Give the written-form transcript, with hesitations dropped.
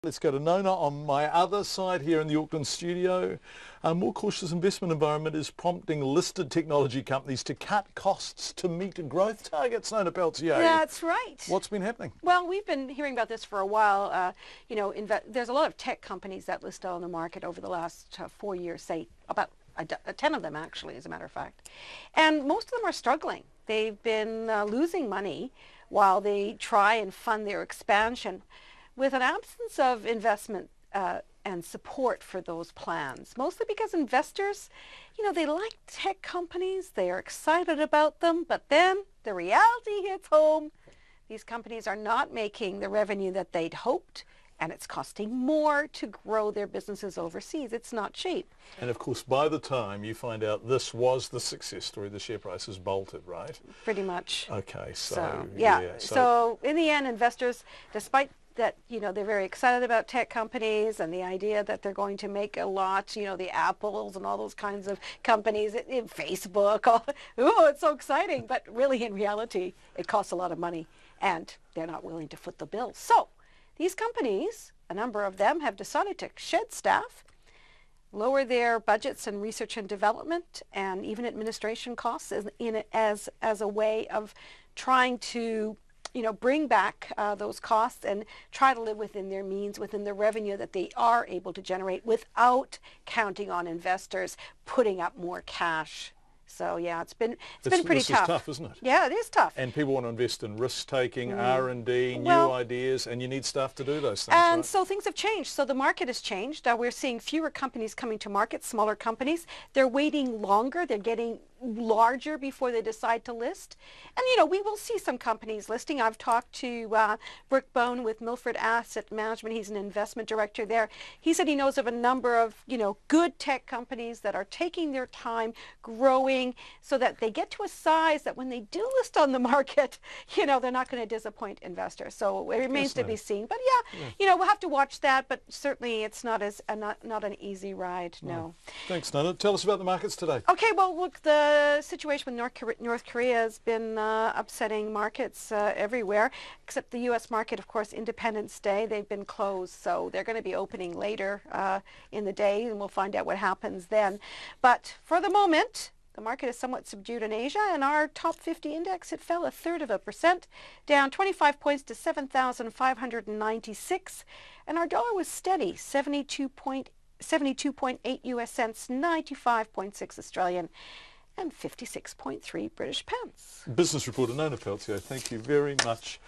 Let's go to Nona on my other side here in the Auckland studio. A more cautious investment environment is prompting listed technology companies to cut costs to meet growth targets. Nona Peltier. That's right. What's been happening? Well, we've been hearing about this for a while. There's a lot of tech companies that listed on the market over the last 4 years, say about 10 of them actually, as a matter of fact. And most of them are struggling. They've been losing money while they try and fund their expansion, with an absence of investment and support for those plans, mostly because investors, they like tech companies, they are excited about them, but then the reality hits home. These companies are not making the revenue that they'd hoped, and it's costing more to grow their businesses overseas. It's not cheap. And of course, by the time you find out this was the success story, the share price has bolted, right? Pretty much. Okay, so in the end, investors, despite that, they're very excited about tech companies and the idea that they're going to make a lot, the Apples and all those kinds of companies, in Facebook, it's so exciting, but really in reality, it costs a lot of money and they're not willing to foot the bill. So these companies, a number of them, have decided to shed staff, lower their budgets in research and development and even administration costs as a way of trying to bring back those costs and try to live within their means, within the revenue that they are able to generate without counting on investors putting up more cash. So yeah, it's been pretty tough. This is tough, isn't it? Yeah, it is tough. And people want to invest in risk-taking, R&D, new ideas, and you need staff to do those things, And right? so things have changed. So the market has changed. We're seeing fewer companies coming to market, smaller companies. They're waiting longer. They're getting larger before they decide to list. And, we will see some companies listing. I've talked to Brooke Bone with Milford Asset Management. He's an investment director there. He said he knows of a number of, good tech companies that are taking their time, growing, so that they get to a size that when they do list on the market, they're not going to disappoint investors. So it remains to be seen. But we'll have to watch that. But certainly it's not an easy ride, no. Thanks, Nona. Tell us about the markets today. Okay, well, look, the situation with North Korea has been upsetting markets everywhere, except the U.S. market, of course. Independence Day, they've been closed, so they're going to be opening later in the day, and we'll find out what happens then. But for the moment, the market is somewhat subdued in Asia, and our top 50 index, it fell 1/3%, down 25 points to 7,596, and our dollar was steady, 72.8 US cents, 95.6 Australian, and 56.3 British pence. Business reporter Nona Peltier, thank you very much.